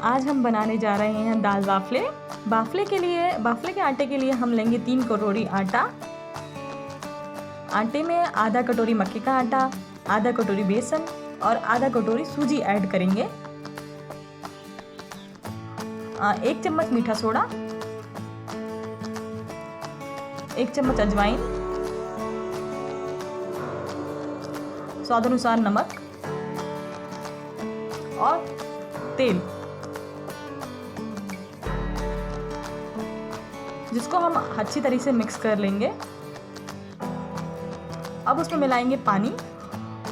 आज हम बनाने जा रहे हैं दाल बाफले। बाफले के आटे के लिए हम लेंगे 3 कटोरी आटा। आटे में आधा कटोरी मक्के का आटा, आधा कटोरी बेसन और आधा कटोरी सूजी ऐड करेंगे। 1 चम्मच मीठा सोडा, 1 चम्मच अजवाइन, स्वाद अनुसार नमक और तेल, जिसको हम अच्छी तरह से मिक्स कर लेंगे। अब उसमें मिलाएंगे पानी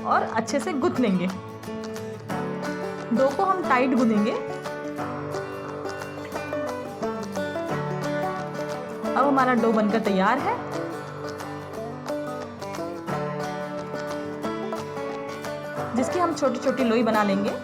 और अच्छे से गूंथ लेंगे। डो को हम टाइट गूंथेंगे। अब हमारा डो बनकर तैयार है। जिसकी हम छोटी छोटी लोई बना लेंगे।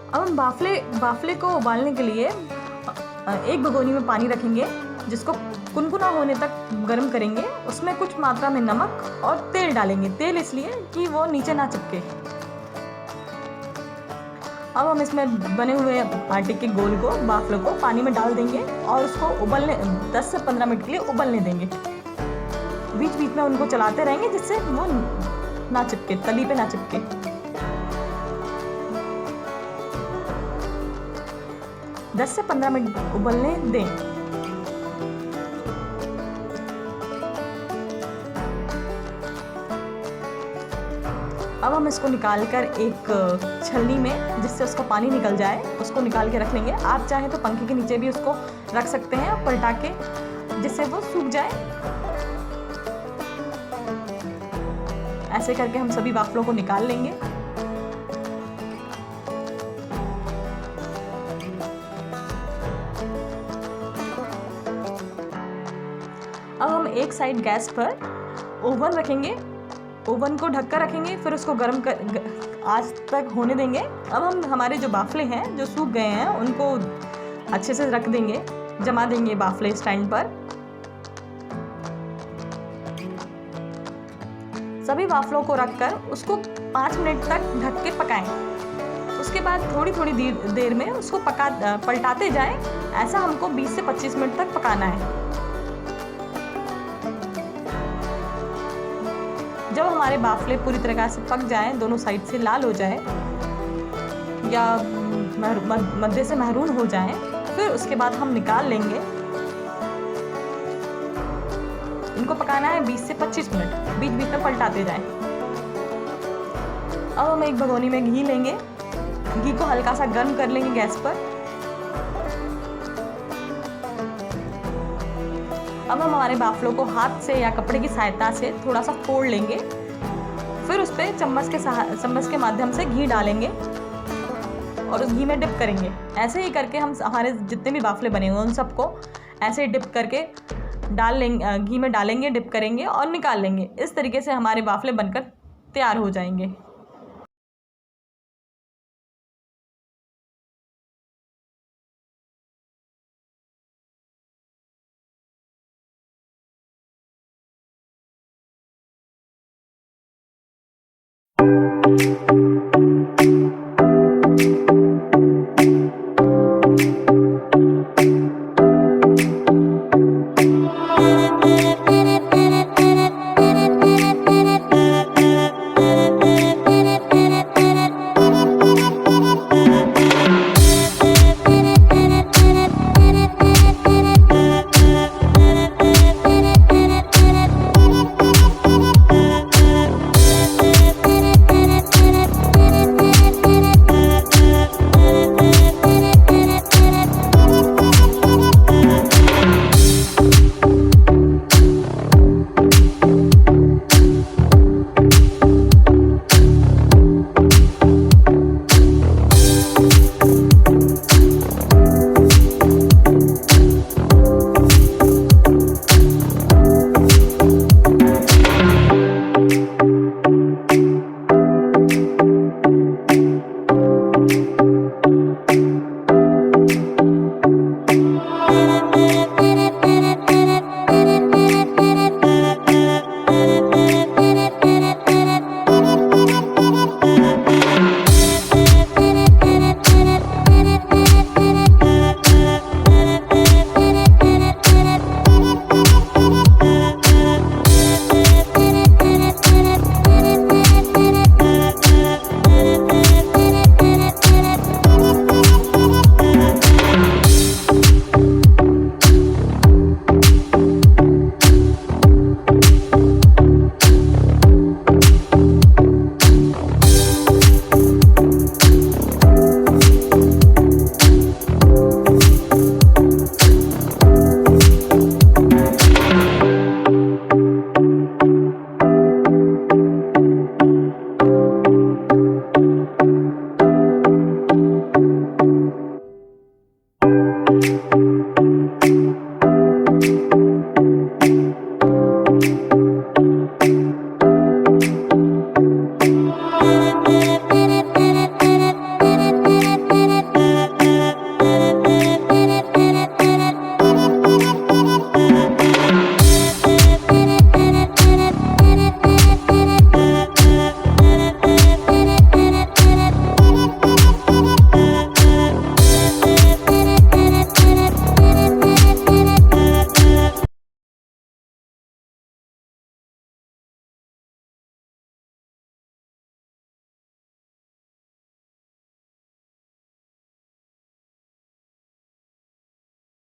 अब हम बाफले को उबालने के लिए एक भगोनी में पानी रखेंगे, जिसको कुनकुना होने तक गर्म करेंगे। उसमें कुछ मात्रा में नमक और तेल डालेंगे। तेल इसलिए कि वो नीचे ना चिपके। अब हम इसमें बने हुए आटे के गोल को, बाफले को पानी में डाल देंगे और उसको उबलने 10 से 15 मिनट के लिए उबलने देंगे। बीच बीच में उनको चलाते रहेंगे, जिससे वो ना चिपके, तली पे ना चिपके। 10 से 15 मिनट उबलने दें। अब हम इसको निकालकर एक छलनी में, जिससे उसका पानी निकल जाए, उसको निकाल के रख लेंगे। आप चाहें तो पंखे के नीचे भी उसको रख सकते हैं पलटा के, जिससे वो सूख जाए। ऐसे करके हम सभी बाफलों को निकाल लेंगे। अब हम एक साइड गैस पर ओवन रखेंगे। ओवन को ढककर रखेंगे, फिर उसको गर्म आज तक होने देंगे। अब हम हमारे जो बाफले हैं, जो सूख गए हैं, उनको अच्छे से रख देंगे, जमा देंगे बाफले स्टैंड पर। सभी बाफलों को रखकर उसको 5 मिनट तक ढक के पकाएं। उसके बाद थोड़ी थोड़ी देर में उसको पलटाते जाएं। ऐसा हमको 20 से 25 मिनट तक पकाना है। जब हमारे बाफले पूरी तरह से पक जाएं, दोनों साइड से लाल हो जाए या मध्य से महरून हो जाएं, फिर उसके बाद हम निकाल लेंगे। इनको पकाना है 20 से 25 मिनट, बीच बीच में पलटाते जाएं। अब हम एक भगोनी में घी लेंगे। घी को हल्का सा गर्म कर लेंगे गैस पर। अब हम हमारे बाफलों को हाथ से या कपड़े की सहायता से थोड़ा सा फोड़ लेंगे। फिर उस पर चम्मच के माध्यम से घी डालेंगे और उस घी में डिप करेंगे। ऐसे ही करके हम हमारे जितने भी बाफले बने हुए उन सबको ऐसे डिप करके डाल लेंगे, घी में डालेंगे, डिप करेंगे और निकाल लेंगे। इस तरीके से हमारे बाफले बनकर तैयार हो जाएंगे।